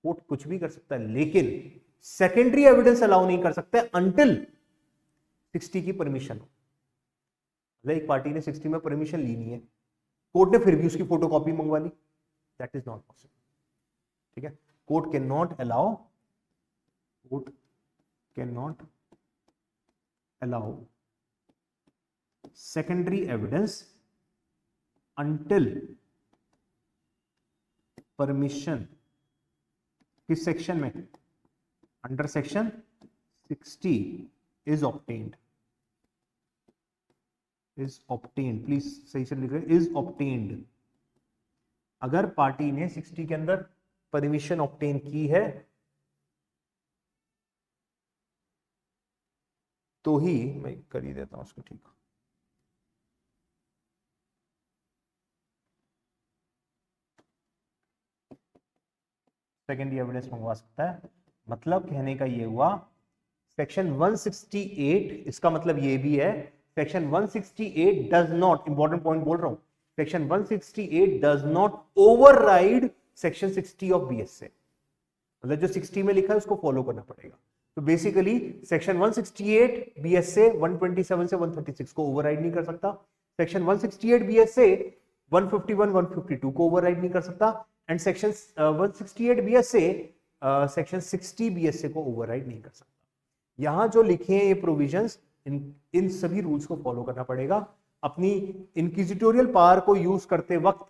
कोर्ट कुछ भी कर सकता है, लेकिन सेकेंडरी एविडेंस अलाउ नहीं कर सकता अंटिल 60 की परमिशन हो। मतलब एक पार्टी ने 60 में परमिशन ली नहीं है, कोर्ट ने फिर भी उसकी फोटोकॉपी मंगवा ली, दैट इज नॉट पॉसिबल, ठीक है। Court can not allow secondary evidence until permission, किस सेक्शन में? Under section 60 is obtained, please सही से लिख रहे, is obtained। अगर पार्टी ने 60 के अंदर परमिशन ऑब्टेन की है तो ही, मैं कर ही देता हूं उसको, ठीक। सेकेंडरी एविडेंस मंगवा सकता है। मतलब कहने का ये हुआ सेक्शन 168, इसका मतलब ये भी है section 168 does not, important point बोल रहा हूं, section 168 does not override section 60 of BSA. मतलब जो 60 में लिखा है उसको फॉलो करना पड़ेगा। तो बेसिकली सेक्शन 168 बीएसए 127 से 136 को ओवरराइड नहीं कर सकता, सेक्शन 168 बीएसए 151 152 को ओवरराइड नहीं कर सकता, and section 168 BSA section 60 BSA को ओवरराइड नहीं कर सकता। यहां जो लिखे हैं ये प्रोविजंस, इन सभी रूल्स को फॉलो करना पड़ेगा। अपनी इंक्विजिटोरियल पावर को यूज करते वक्त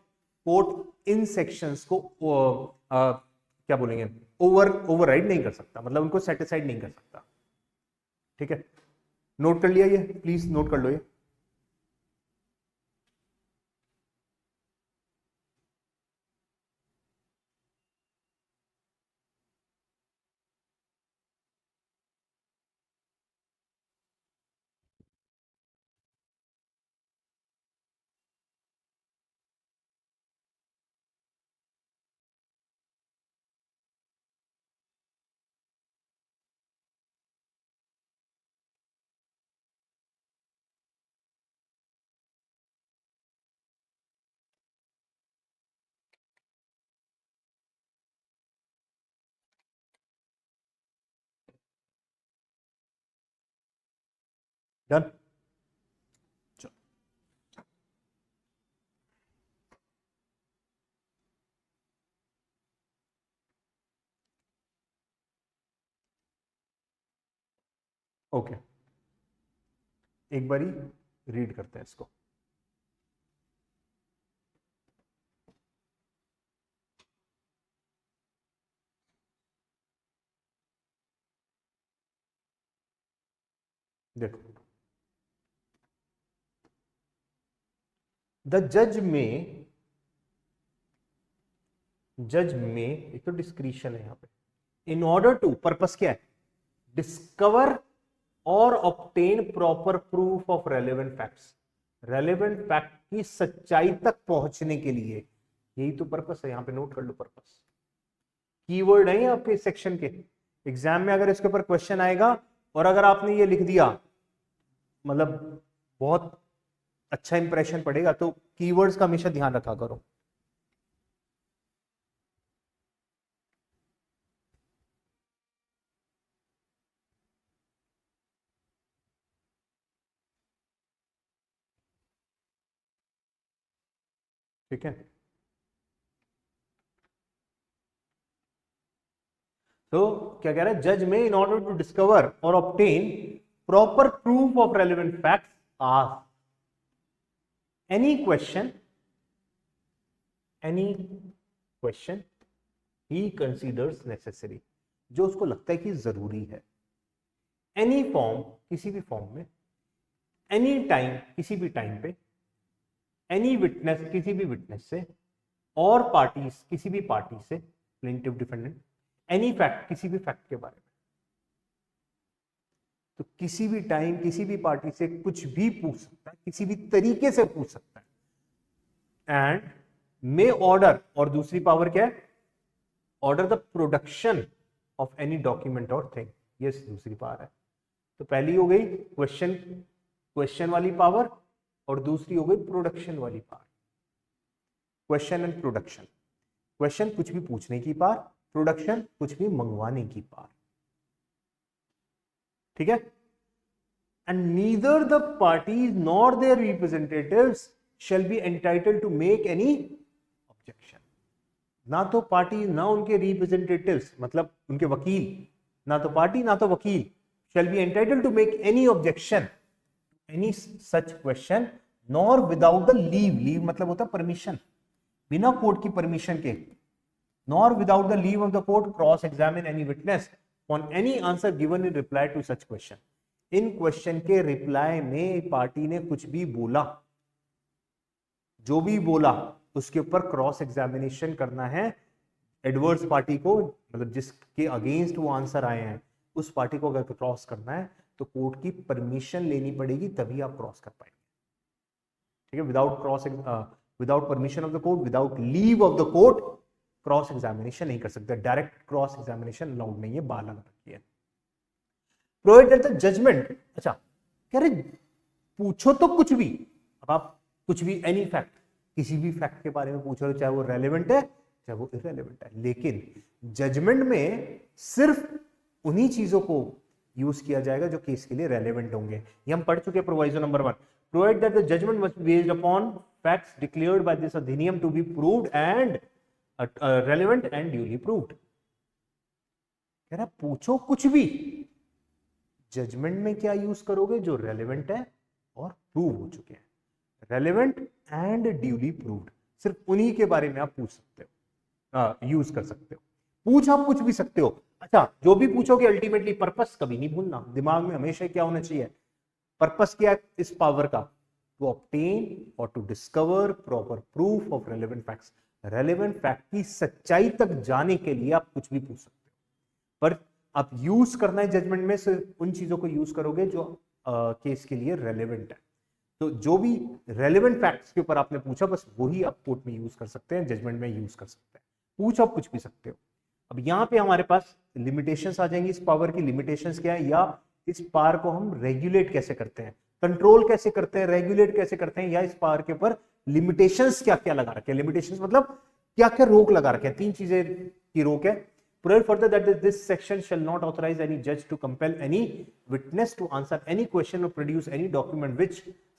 कोर्ट इन सेक्शंस को क्या बोलेंगे, ओवरराइड नहीं कर सकता, मतलब उनको सेटिसाइड नहीं कर सकता, ठीक है। नोट कर लिया ये, प्लीज नोट कर लो ये। डन, ओके, एक बारी रीड करते हैं इसको। देखो, द जज में एक तो डिस्क्रिशन है यहां पे, इन ऑर्डर टू, पर्पस क्या है, डिस्कवर और obtain proper proof of relevant facts, relevant fact की सच्चाई तक पहुंचने के लिए, यही तो पर्पस है। यहां पे नोट कर लो पर्पस, कीवर्ड है आपके सेक्शन के। एग्जाम में अगर इसके ऊपर क्वेश्चन आएगा और अगर आपने ये लिख दिया, मतलब बहुत अच्छा इंप्रेशन पड़ेगा। तो कीवर्ड्स का हमेशा ध्यान रखा करो। ठीक है। तो क्या कह रहा है, जज में इन ऑर्डर टू डिस्कवर और obtain proper proof of relevant facts ask any question he considers necessary, जो उसको लगता है कि जरूरी है, एनी फॉर्म, किसी भी फॉर्म में, एनी टाइम, किसी भी टाइम पे, एनी विटनेस, किसी भी विटनेस से, और पार्टीज, किसी भी पार्टी से, प्लेंटिफ डिफेंडेंट, एनी फैक्ट, किसी भी फैक्ट के बारे में। तो किसी भी टाइम किसी भी पार्टी से कुछ भी पूछ सकता है, किसी भी तरीके से पूछ सकता है। एंड मे ऑर्डर, और दूसरी पावर क्या है, order the production of any document और थिंग, ये दूसरी पावर है। तो पहली हो गई क्वेश्चन वाली पावर, और दूसरी हो गई प्रोडक्शन वाली power. Question and production, question कुछ भी पूछने की पावर, प्रोडक्शन कुछ भी मंगवाने की पावर। ठीक है। And neither the parties nor their representatives shall be entitled to make any objection. ना तो पार्टी, ना उनके रिप्रेजेंटेटिव्स, मतलब उनके वकील, ना तो पार्टी ना तो वकील, shall be entitled to make any objection any such question, nor without the leave मतलब होता है परमिशन, बिना कोर्ट की परमिशन के, nor without the leave of the court cross examine any witness on any answer given in reply to such question। In question के रिप्लाई में पार्टी ने कुछ भी बोला, जो भी बोला उसके ऊपर क्रॉस एग्जामिनेशन करना है एडवर्स पार्टी को, मतलब जिसके अगेंस्ट वो आंसर आए हैं उस पार्टी को अगर क्रॉस करना है तो कोर्ट की परमिशन लेनी पड़ेगी, तभी आप क्रॉस कर पाएंगे। ठीक है। Without permission of the court, without leave of the court cross examination नहीं कर सकते, डायरेक्ट क्रॉस एग्जामिनेशन अलाउड नहीं है, बार लगा रखी है। प्रोवाइडेड द जजमेंट, अच्छा कह रहे पूछो तो कुछ भी, अब आप कुछ भी, एनी फैक्ट, किसी भी फैक्ट के बारे में पूछ रहे हो, चाहे वो रेलेवेंट है चाहे वो इररेलेवेंट है, लेकिन जजमेंट में सिर्फ उन्हीं चीजों को यूज किया जाएगा जो केस के लिए रेलेवेंट होंगे। ये हम पढ़ चुके हैं provision number 1, provide that the judgment must be based upon facts declared by this अधिनियम to be proved and relevant and duly proved. कह रहा पूछो कुछ भी, जजमेंट में क्या यूज करोगे, जो रेलेवेंट है और प्रूव हो चुके हैं, रेलेवेंट एंड ड्यूली प्रूव्ड, सिर्फ उन्हीं के बारे में आप पूछ सकते हो, यूज कर सकते हो। पूछ आप कुछ भी सकते हो। अच्छा, जो भी पूछोगे अल्टीमेटली पर्पस कभी नहीं भूलना, दिमाग में हमेशा क्या होना चाहिए, पर्पस क्या है इस पावर का, टू ऑब्टेन और to discover proper proof of relevant facts. Relevant fact की सच्चाई तक जाने के लिए आप कुछ भी पूछ सकते हो, पर आप यूज करना है जजमेंट में सिर्फ उन चीजों को यूज करोगे जो केस के लिए रेलेवेंट है। तो जो भी रेलेवेंट फैक्ट्स के ऊपर आपने पूछा बस वही आप कोर्ट में यूज कर सकते हैं, जजमेंट में यूज कर सकते हैं। पूछ आप कुछ भी सकते हो। अब यहां पे हमारे पास लिमिटेशंस आ जाएंगी, इस पावर की लिमिटेशंस क्या है, या इस पावर को हम रेगुलेट कैसे करते हैं, कंट्रोल कैसे करते हैं, रेगुलेट कैसे करते हैं, या इस पावर के ऊपर लिमिटेशंस क्या क्या लगा रखे हैं। लिमिटेशंस मतलब क्या क्या रोक लगा रखे हैं, 3 चीजें की रोक है। Provide further that this section shall not authorize any judge to compel any witness to answer any question or produce any document which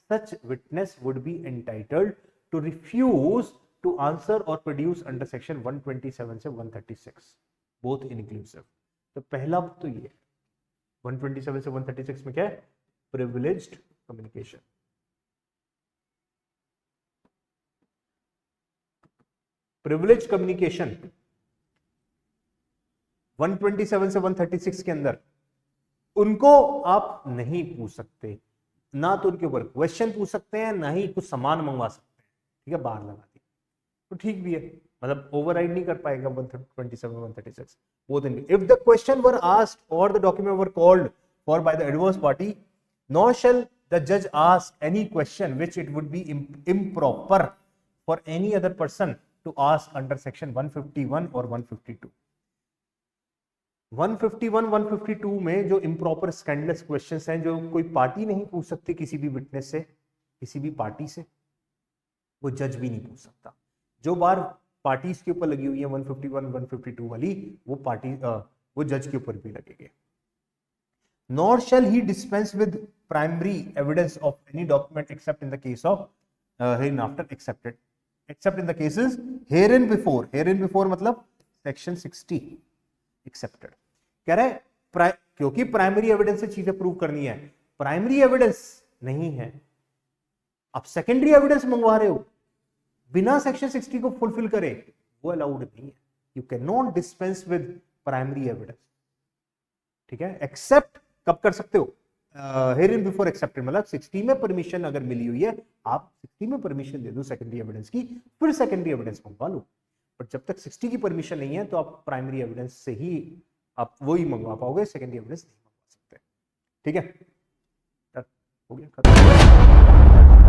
such witness would be entitled to refuse to answer or produce under section 127 से 136, both inclusive। तो पहला तो ये 127 से 136 में क्या है, privileged communication। privileged communication 127 से 136 के अंदर उनको आप नहीं पूछ सकते, ना तो उनके ऊपर क्वेश्चन पूछ सकते हैं, ना ही कुछ सामान मंगवा सकते हैं। ठीक है, बाहर लगा दी तो ठीक भी है, मतलब ओवरराइड नहीं कर पाएगा 127 136 both in. If the question were asked और the document were called for by the adverse party, nor shall the जज ask any question which it would be improper for any other person to ask under section 151 और 152। 151 152 में जो इम्प्रॉपर स्कैंडलस क्वेश्चंस हैं, जो कोई पार्टी नहीं पूछ सकती किसी भी विटनेस से, किसी भी पार्टी से, वो जज भी नहीं पूछ सकता। जो बार पार्टीज के ऊपर लगी हुई है 151 152 वाली, वो पार्टी वो जज के ऊपर भी लगेंगे। Nor shall he dispense with primary evidence of any document except in the case of hereinafter excepted except in the cases hereinbefore मतलब सेक्शन 60 एक्सेप्टेड। कह रहा है क्योंकि प्राइमरी एविडेंस से चीजें प्रूव करनी है, प्राइमरी एविडेंस नहीं है, आप सेकेंडरी एविडेंस मंगवा रहे हो बिना सेक्शन 60 को फुलफिल करे, वो अलाउड नहीं है। You can not dispense with primary evidence, ठीक है। एक्सेप्ट कब कर सकते हो, हेयर इन बिफोर एक्सेप्टेड, मतलब 60 में परमिशन अगर मिली हुई है, आप 60 में परमिशन दे दो सेकेंडरी एविडेंस की, फिर सेकेंडरी एविडेंस मंगवा लो। बट जब तक 60 की परमिशन नहीं है तो आप प्राइमरी एविडेंस से ही आप वही मंगवा पाओगे, सेकेंडरी एविडेंस नहीं मंगवा सकते, ठीक है। हो गया खत्म।